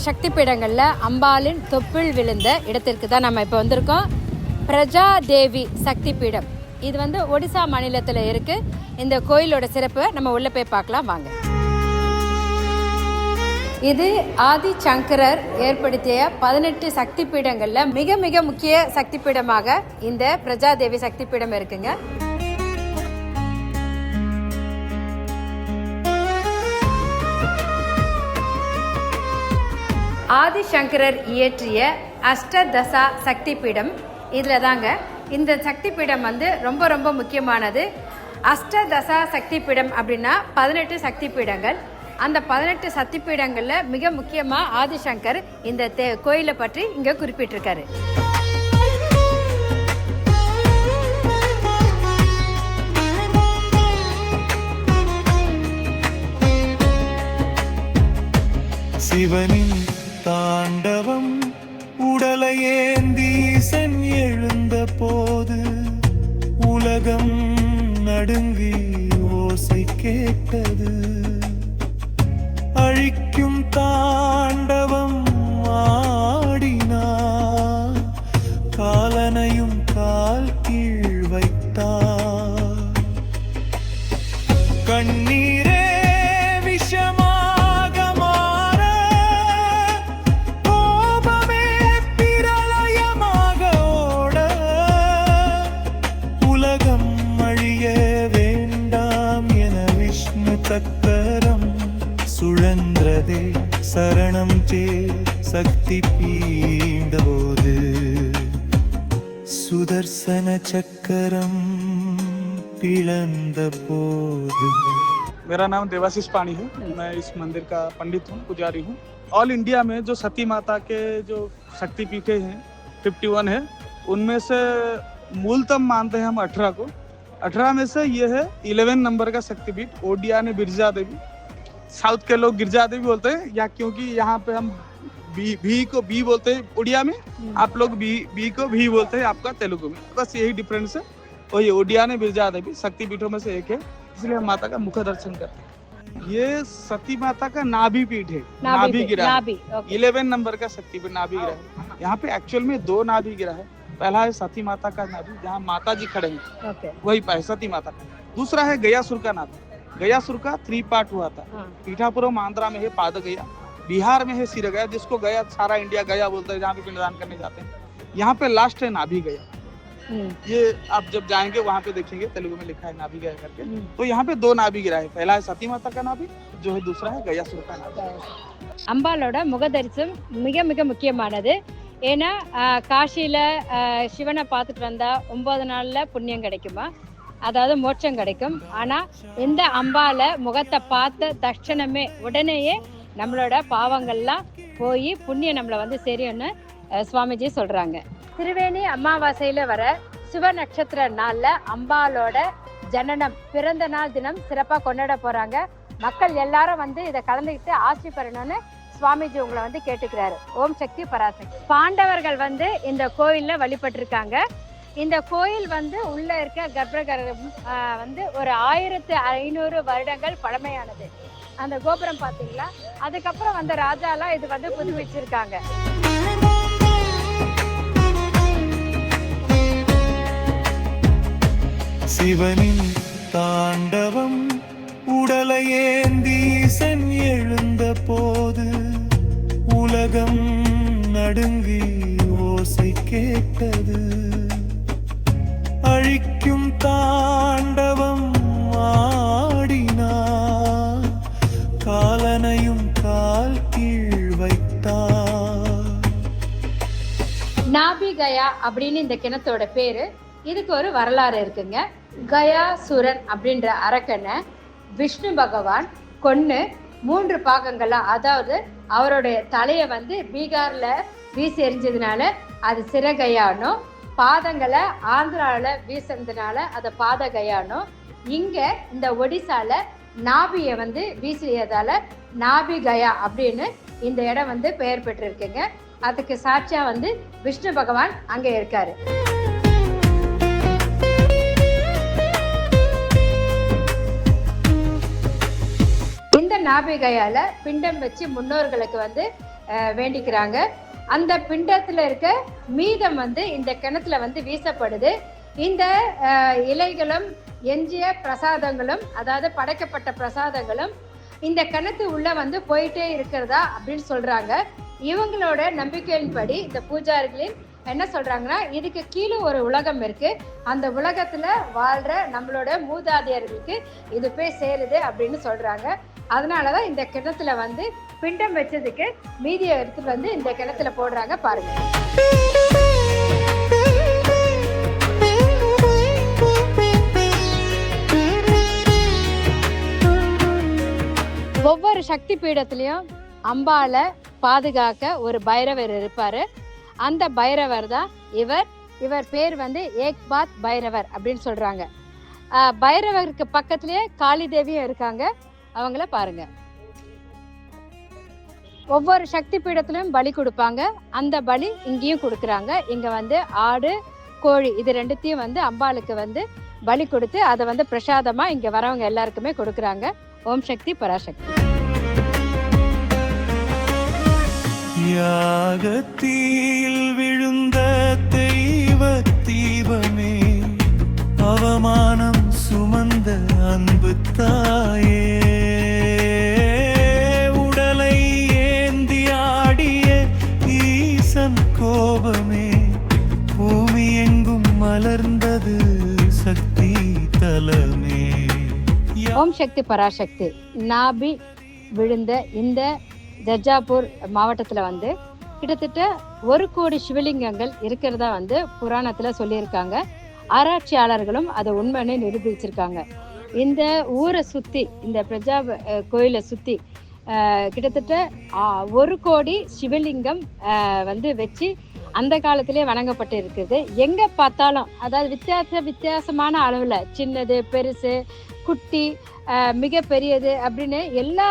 சக்தி பீடங்களில் அம்பாளின் தொப்புள் விழுந்த இடத்திற்கு தான் நம்ம இப்போ வந்திருக்கோம். பிரஜா தேவி சக்தி பீடம் இது வந்து ஒடிசா மாநிலத்தில் இருக்குது. இந்த கோயிலோட சிறப்பு நம்ம உள்ளே போய் பார்க்கலாம் வாங்க. இது ஆதி சங்கரர் ஏற்படுத்திய 18 சக்தி பீடங்களில் மிக மிக முக்கிய சக்தி பீடமாக இந்த பிரஜா தேவி சக்தி பீடம் இருக்குங்க. ஆதி சங்கரர் இயற்றிய அஷ்டதசா சக்தி பீடம் இதில் தாங்க. இந்த சக்தி பீடம் வந்து ரொம்ப ரொம்ப முக்கியமானது. அஷ்டதசா சக்தி பீடம் அப்படின்னா 18 சக்தி பீடங்கள். அந்த 18 சக்தி பீடங்களில் மிக முக்கியமாக ஆதிசங்கர் இந்த கோயிலை பற்றி இங்கே குறிப்பிட்டிருக்காரு. சிவனின் தாண்டவம் உடலையேந்தீசன் எழுந்த போது உலகம் நடுங்கி ஓசை கேட்டது. அழிக்கும் தாண்டவம் ஆடினார், காலனையும் கால் கீழ் வைத்தார். கண்ணீரே விஷமா சக்கரம் சுழன்றதே சரணம் சே சக்தி பீண்டபோது சுதர்சன சக்கரம் பிளந்த போது. मेरा नाम देवाशीष पानी है. मैं इस मंदिर का पंडित हूँ, पुजारी हूँ. ऑल इंडिया में जो सती माता के जो शक्तिपीठे हैं 51 है, उनमें से मूलतम मानते हैं हम 18 को. 18 में से ये है 11 नंबर का शक्तिपीठ ओडिया ने गिरजा देवी. साउथ के लोग गिरजा देवी बोलते हैं या क्योंकि यहाँ पे हम भी को बी बोलते हैं उड़िया में, आप लोग बी को भी बोलते हैं आपका तेलुगु में. बस यही डिफरेंस है. और ये ओडिया ने गिरजा देवी शक्तिपीठों में से एक है, इसलिए हम माता का मुख दर्शन करते हैं. ये सती माता का नाभि पीठ है. नाभि गिरा 11 नंबर का शक्तिपीठ नाभि गिरा है. यहाँ पे एक्चुअल में 2 नाभि गिरा है. पहला है सती माता का नाभि जहाँ माता जी खड़े हैं, वही सती माता का. दूसरा है गयासुर का नाभि. गयासुर का 3 पार्ट हुआ था. पीठापुरम आंध्रा में है पाद गया, बिहार में है सिर गया, जिसको गया सारा इंडिया गया बोलते हैं, जहाँ पे पिंडदान करने जाते हैं. यहाँ पे लास्ट है नाभि गया. ये आप जब जाएंगे वहाँ पे देखेंगे तेलुगु में लिखा है नाभि गया करके. तो यहाँ पे 2 नाभि गिरा है. पहला है सती माता का नाभि, जो है दूसरा है गयासुर का नाभि. அம்பாலோட முகதரிசனம் மிக மிக முக்கியமானது. ஏன்னா காசியில் சிவனை பார்த்துட்டு வந்தால் 9 நாளில் புண்ணியம் கிடைக்குமா, அதாவது மோட்சம் கிடைக்கும். ஆனால் இந்த அம்பாலை முகத்தை பார்த்த தட்சணமே உடனேயே நம்மளோட பாவங்கள்லாம் போய் புண்ணியம் நம்மளை வந்து சரின்னு சுவாமிஜி சொல்கிறாங்க. திருவேணி அமாவாசையில் வர சிவ நட்சத்திர நாளில் அம்பாலோட ஜனனம் பிறந்த நாள் தினம் சிறப்பாக கொண்டாட போகிறாங்க. மக்கள் எல்லாரும் வந்து இதை கலந்துக்கிட்டு ஆட்சி பெறணும்னு சுவாமிஜி உங்களை வந்து கேட்டுக்கிறாரு. ஓம் சக்தி பராசக்தி. பாண்டவர்கள் வந்து இந்த கோயிலில் வழிபட்டிருக்காங்க. இந்த கோயில் வந்து உள்ள இருக்க கர்ப்பகிரகம் வந்து ஒரு 1500 வருடங்கள் பழமையானது. அந்த கோபுரம் பார்த்தீங்களா, அதுக்கப்புறம் வந்த ராஜாலாம் இது வந்து புதுப்பிச்சிருக்காங்க. சிவனின் தாண்டவம் உடலையேந்தீசன் எழுந்த போது உலகம் நடுங்கி ஓசை கேட்டது. அழிக்கும் தாண்டவம் ஆடினார், காலனையும் கால் கீழ் வைத்தார். நாபி கயா அப்படின்னு இந்த கிணத்தோட பேரு. இதுக்கு ஒரு வரலாறு இருக்குங்க. கயாசுரன் அப்படின்ற அரக்கனை விஷ்ணு பகவான் கொன்னு 3 பாகங்களா, அதாவது அவருடைய தலையை வந்து பீகார்ல வீசி எறிஞ்சதுனால அது சிறகயானோ, பாதங்களை ஆந்திராவில் வீசினதுனால அதை பாதகயானோ, இங்க இந்த ஒடிசால நாபியை வந்து வீசியதால நாபி கயா அப்படின்னு இந்த இடம் வந்து பெயர் பெற்றிருக்குங்க. அதுக்கு சாட்சியா வந்து விஷ்ணு பகவான் அங்கே இருக்காரு. இந்த நாபிகையால பிண்டம் வச்சு முன்னோர்களுக்கு வந்து வேண்டிக்கிறாங்க. அந்த பிண்டத்தில் இருக்க மீதம் வந்து இந்த கிணத்துல வந்து வீசப்படுது. இந்த இலைகளும் எஞ்சிய பிரசாதங்களும், அதாவது படைக்கப்பட்ட பிரசாதங்களும் இந்த கிணத்து உள்ள வந்து போயிட்டே இருக்கிறதா அப்படின்னு சொல்றாங்க. இவங்களோட நம்பிக்கையின்படி இந்த பூஜாரிகளின் என்ன சொல்றாங்கன்னா, இதுக்கு கீழே ஒரு உலகம் இருக்கு, அந்த உலகத்துல வாழ்ற நம்மளோட மூதாதையர்களுக்கு இது போய் சேருது அப்படின்னு சொல்றாங்க. அதனாலதான் இந்த கிணத்துல வந்து பிண்டம் வச்சதுக்கு மீதியை எடுத்துட்டு வந்து இந்த கிணத்துல போடுறாங்க. பாருங்க. ஒவ்வொரு சக்தி பீடத்திலையும் அம்பாளை பாதுகாக்க ஒரு பைரவர் இருப்பாரு. அந்த பைரவர் தான் இவர் பேர் வந்து ஏக்பாத் பைரவர் அப்படின்னு சொல்றாங்க. பைரவருக்கு பக்கத்திலேயே காளி தேவியும் இருக்காங்க. அவங்கள பாருங்க. ஒவ்வொரு சக்தி பீடத்திலும் பலி கொடுப்பாங்க. அந்த பலி இங்கேயும் கொடுக்குறாங்க. இங்க வந்து ஆடு, கோழி இது ரெண்டுத்தையும் வந்து அம்பாளுக்கு வந்து பலி கொடுத்து அதை வந்து பிரசாதமா இங்க வரவங்க எல்லாருக்குமே கொடுக்குறாங்க. ஓம் சக்தி பராசக்தி. யாகத்தில் விழுந்த தெய்வ தீபமே, அவமானம் சுமந்த அன்பு தாயே, உடலை ஏந்தி ஆடிய ஈசன் கோபமே, பூமி எங்கும் மலர்ந்தது சக்தி தலமே. ஓம் சக்தி பராசக்தி. நாபி விழுந்த இந்த ஜஜாப்பூர் மாவட்டத்தில் வந்து கிட்டத்தட்ட 1 கோடி சிவலிங்கங்கள் இருக்கிறதா வந்து புராணத்தில் சொல்லியிருக்காங்க. ஆராய்ச்சியாளர்களும் அதை உண்மைன்னு நிரூபிச்சிருக்காங்க. இந்த ஊரை சுற்றி, இந்த பிரஜா கோயிலை சுற்றி கிட்டத்தட்ட 1 கோடி சிவலிங்கம் வந்து வச்சு அந்த காலத்திலே வணங்கப்பட்டு இருக்குது. எங்கே பார்த்தாலும், அதாவது வித்தியாசமான அளவில், சின்னது, பெருசு, குட்டி, மிக பெரியது அப்படின்னு எல்லா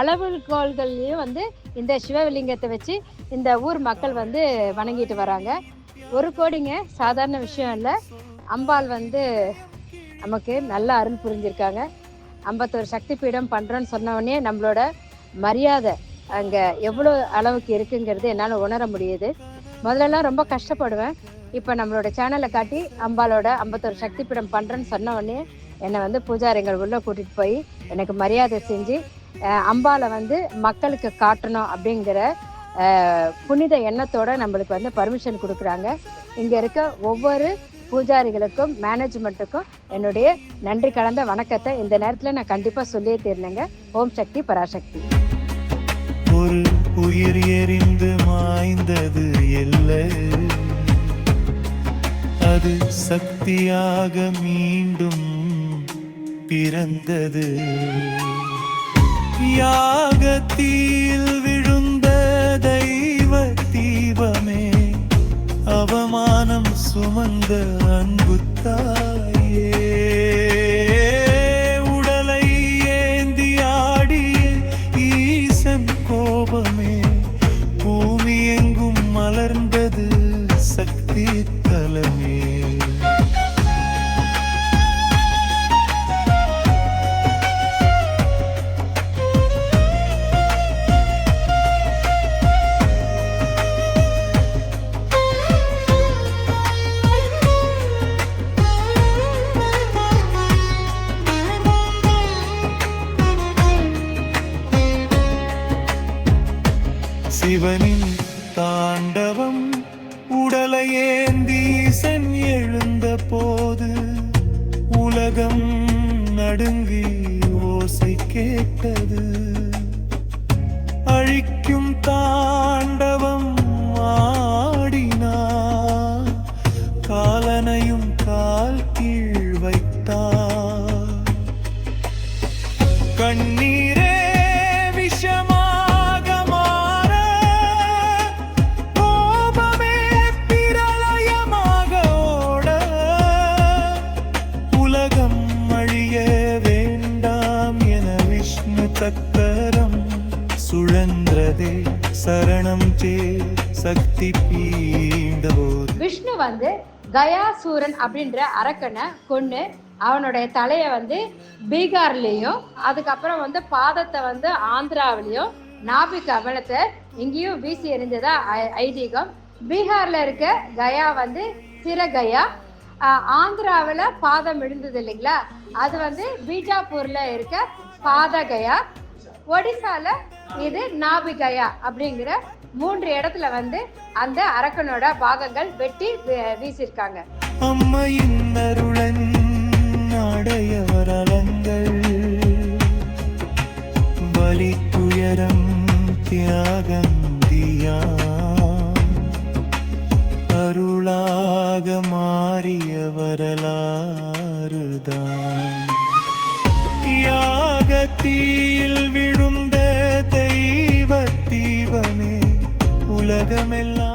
அளவுகோல்கள்லையும் வந்து இந்த சிவலிங்கத்தை வச்சு இந்த ஊர் மக்கள் வந்து வணங்கிட்டு வராங்க. 1 கோடிங்க சாதாரண விஷயம் இல்லை. அம்பாள் வந்து நமக்கு நல்ல அருள் புரிஞ்சிருக்காங்க. 51 சக்தி பீடம் பண்ணுறோன்னு சொன்னோடனே நம்மளோட மரியாதை அங்கே எவ்வளோ அளவுக்கு இருக்குங்கிறது என்னால் உணர முடியுது. முதல்லலாம் ரொம்ப கஷ்டப்படுவேன். இப்போ நம்மளோட சேனலை காட்டி அம்பாளோட 51 சக்தி பீடம் பண்ணுறேன்னு சொன்ன உடனே என்னை வந்து பூஜாரிகள் உள்ளே கூட்டிகிட்டு போய் எனக்கு மரியாதை செஞ்சு அம்பாளை வந்து மக்களுக்கு காட்டணும் அப்படிங்கிற புனித எண்ணத்தோடு நம்மளுக்கு வந்து பர்மிஷன் கொடுக்குறாங்க. இங்கே இருக்க ஒவ்வொரு பூஜாரிகளுக்கும் மேனேஜ்மெண்ட்டுக்கும் என்னுடைய நன்றி கலந்த வணக்கத்தை இந்த நேரத்தில் நான் கண்டிப்பாக சொல்லியே தீர்ந்தேங்க. ஓம் சக்தி பராசக்தி. ஒரு உயிர் எரிந்து மாய்ந்தது இல்லை, அது சக்தியாக மீண்டும் பிறந்தது. யாகத்தில் விழுந்த தெய்வ தீபமே, அவமானம் சுமந்த அன்பு தாயே, உடலை ஏந்தி ஆடிய ஈசன் கோபமே, பூமி எங்கும் மலர்ந்தது சக்தி தலமே. சிவனின் தாண்டவம் உடலை ஏந்தி ஈசன் எழுந்த போது உலகம் நடுங்கி ஓசை கேட்டது. அழிக்கும் தாண்டவம் ஆடினார், காலனையும் கால் கீழ் வைத்தார். கண்ணீரே விஷமா சக்கரம் சுழன்றதே சரணம் சே சக்தி பீண்டபோது. விஷ்ணு வந்து கயாசூரன் அப்படின்ற அரக்கனை கொன்று அவனுடைய தலையை வந்து பீகார்லேயும், அதுக்கப்புறம் வந்து பாதத்தை வந்து ஆந்திராவிலையும், நாபி கமலத்தை இங்கேயும் வீசி எறிஞ்சதா ஐதீகம். பீகார்ல இருக்க கயா வந்து சிறகயா, ஆந்திராவில் பாதம் விழுந்தது இல்லைங்களா, அது வந்து பீஜாப்பூர்ல இருக்க பாதகயா, ஒடிசால இது நாபிகயா அப்படிங்கிற 3 இடத்துல வந்து அந்த அரக்கனோட பாகங்கள் வெட்டி வீசியிருக்காங்க. அம்மையின் அருளன் அடையவரலங்கள் வலி துயரம் தியாகந்தியா அருளாக மாறிய வரலாறுதான். யாகத்தீயில் விழுந்த தெய்வ தீவமே உலகமெல்லாம்